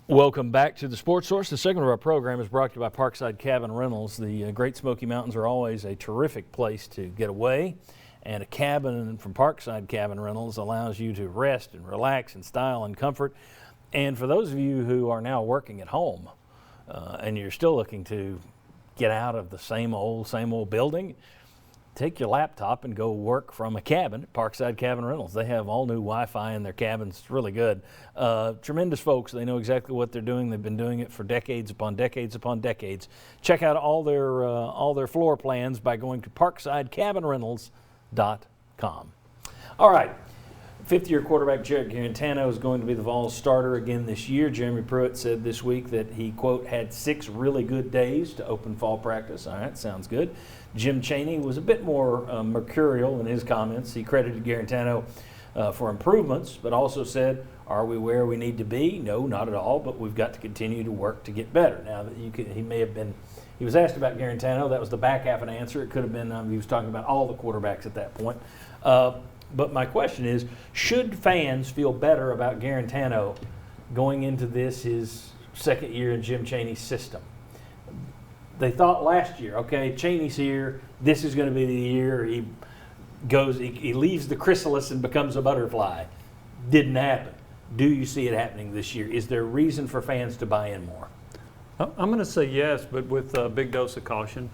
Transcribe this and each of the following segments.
Welcome back to the Sports Source. The segment of our program is brought to you by Parkside Cabin Rentals. The Great Smoky Mountains are always a terrific place to get away, and a cabin from Parkside Cabin Rentals allows you to rest and relax in style and comfort. And for those of you who are now working at home and you're still looking to get out of the same old building, take your laptop and go work from a cabin at Parkside Cabin Rentals. They have all new Wi-Fi in their cabins. It's really good. Tremendous folks. They know exactly what they're doing. They've been doing it for decades upon decades upon decades. Check out all their floor plans by going to parksidecabinrentals.com. All right. Fifth-year quarterback Jarrett Guarantano is going to be the Vols starter again this year. Jeremy Pruitt said this week that he, quote, had 6 really good days to open fall practice. All right, sounds good. Jim Chaney was a bit more mercurial in his comments. He credited Guarantano for improvements, but also said, are we where we need to be? No, not at all, but we've got to continue to work to get better. Now, he was asked about Guarantano. That was the back half of an answer. It could have been he was talking about all the quarterbacks at that point. But my question is, should fans feel better about Guarantano going into his second year in Jim Chaney's system? They thought last year, okay, Chaney's here, this is going to be the year he leaves the chrysalis and becomes a butterfly. Didn't happen. Do you see it happening this year? Is there reason for fans to buy in more? I'm going to say yes, but with a big dose of caution.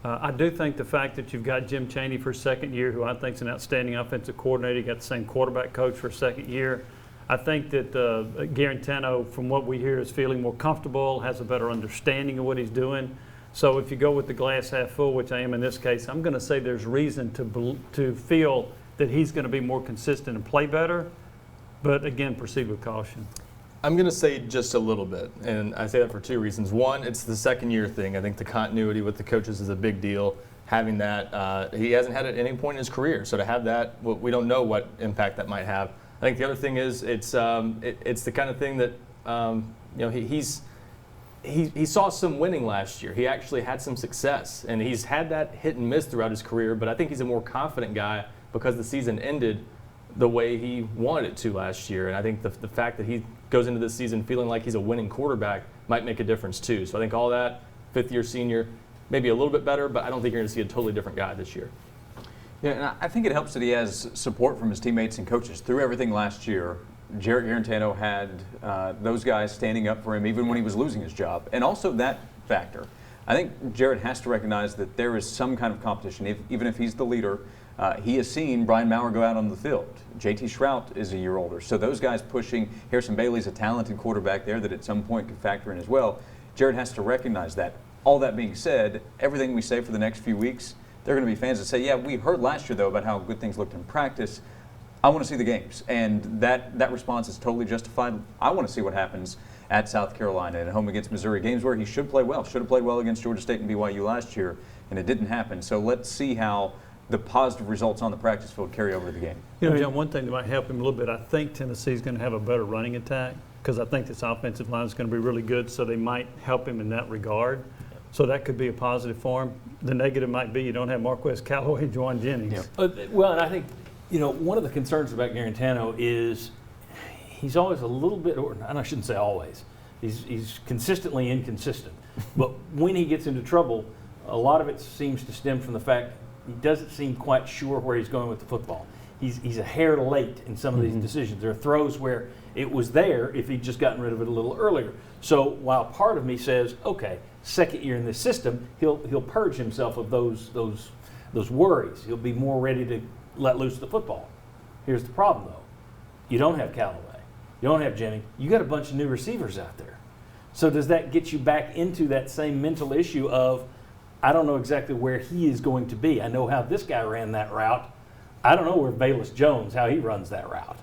I do think the fact that you've got Jim Chaney for a second year, who I think is an outstanding offensive coordinator, you got the same quarterback coach for a second year. I think that Guarantano, from what we hear, is feeling more comfortable, has a better understanding of what he's doing. So if you go with the glass half full, which I am in this case, I'm going to say there's reason to feel that he's going to be more consistent and play better. But again, proceed with caution. I'm going to say just a little bit, and I say that for 2 reasons. One, it's the second year thing. I think the continuity with the coaches is a big deal. Having that, he hasn't had it at any point in his career, so to have that, we don't know what impact that might have. I think the other thing is it's the kind of thing that he saw some winning last year. He actually had some success, and he's had that hit and miss throughout his career. But I think he's a more confident guy because the season ended the way he wanted it to last year. And I think the fact that he goes into this season feeling like he's a winning quarterback might make a difference too. So I think all that, fifth-year senior, maybe a little bit better, but I don't think you're going to see a totally different guy this year. Yeah, and I think it helps that he has support from his teammates and coaches through everything last year. Jarrett Guarantano had those guys standing up for him even when he was losing his job. And also that factor. I think Jarrett has to recognize that there is some kind of competition, even if he's the leader. He has seen Brian Maurer go out on the field. J.T. Shrout is a year older. So those guys pushing, Harrison Bailey's a talented quarterback there that at some point could factor in as well. Jarrett has to recognize that. All that being said, everything we say for the next few weeks, there are going to be fans that say, yeah, we heard last year, though, about how good things looked in practice. I want to see the games. And that response is totally justified. I want to see what happens at South Carolina and at home against Missouri. Games where he should play well. Should have played well against Georgia State and BYU last year, and it didn't happen. So let's see how the positive results on the practice field carry over to the game. You know, John, one thing that might help him a little bit, I think Tennessee's going to have a better running attack because I think this offensive line is going to be really good, so they might help him in that regard. So that could be a positive for him. The negative might be you don't have Marquez Callaway and Juwan Jennings. Yeah. Well, and I think, one of the concerns about Guarantano is he's always a little bit, and I shouldn't say always, he's consistently inconsistent. But when he gets into trouble, a lot of it seems to stem from the fact he doesn't seem quite sure where he's going with the football. He's a hair late in some of these decisions. There are throws where it was there if he'd just gotten rid of it a little earlier. So while part of me says, okay, second year in this system, he'll purge himself of those worries. He'll be more ready to let loose the football. Here's the problem, though. You don't have Callaway. You don't have Jennings. You got a bunch of new receivers out there. So does that get you back into that same mental issue of, I don't know exactly where he is going to be. I know how this guy ran that route. I don't know where Bayless Jones, how he runs that route.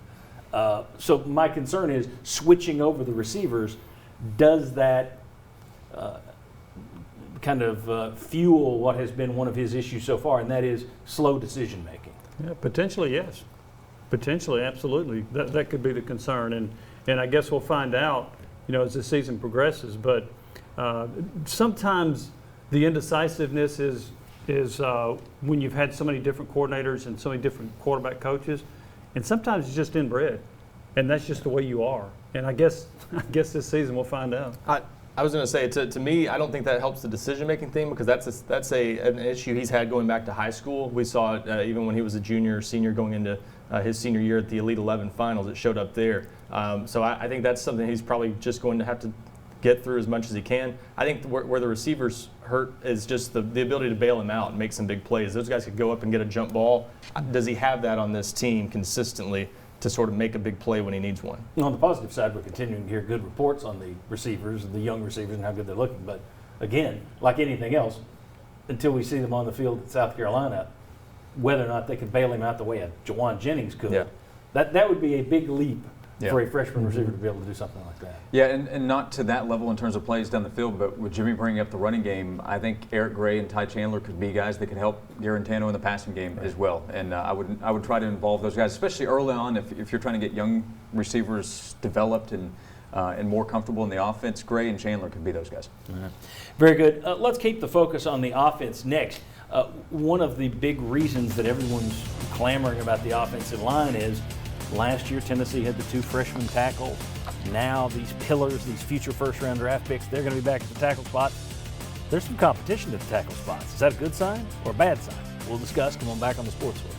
So my concern is switching over the receivers, does that kind of fuel what has been one of his issues so far, and that is slow decision making? Yeah, potentially, yes. Potentially, absolutely. That could be the concern. And I guess we'll find out, as the season progresses. But sometimes the indecisiveness is when you've had so many different coordinators and so many different quarterback coaches, and sometimes it's just inbred, and that's just the way you are. And I guess this season we'll find out. I was going to say, to me, I don't think that helps the decision-making thing because that's an issue he's had going back to high school. We saw it even when he was a junior or senior going into his senior year at the Elite 11 finals. It showed up there. So I think that's something he's probably just going to have to get through as much as he can. I think where the receivers hurt is just the ability to bail him out and make some big plays. Those guys could go up and get a jump ball. Does he have that on this team consistently to sort of make a big play when he needs one? On the positive side, we're continuing to hear good reports on the receivers, the young receivers, and how good they're looking. But again, like anything else, until we see them on the field at South Carolina, whether or not they can bail him out the way a Jawan Jennings could, Yeah. that would be a big leap Yeah. for a freshman receiver to be able to do something like that. Yeah, and not to that level in terms of plays down the field, but with Jimmy bringing up the running game, I think Eric Gray and Ty Chandler could be guys that could help Garantano in the passing game as well. And I would try to involve those guys, especially early on if you're trying to get young receivers developed and more comfortable in the offense. Gray and Chandler could be those guys. Very good. Let's keep the focus on the offense next. One of the big reasons that everyone's clamoring about the offensive line is last year Tennessee had the 2 freshman tackles. Now these pillars, these future first-round draft picks, they're going to be back at the tackle spot. There's some competition at the tackle spots. Is that a good sign or a bad sign? We'll discuss. Come on back on the Sports Source.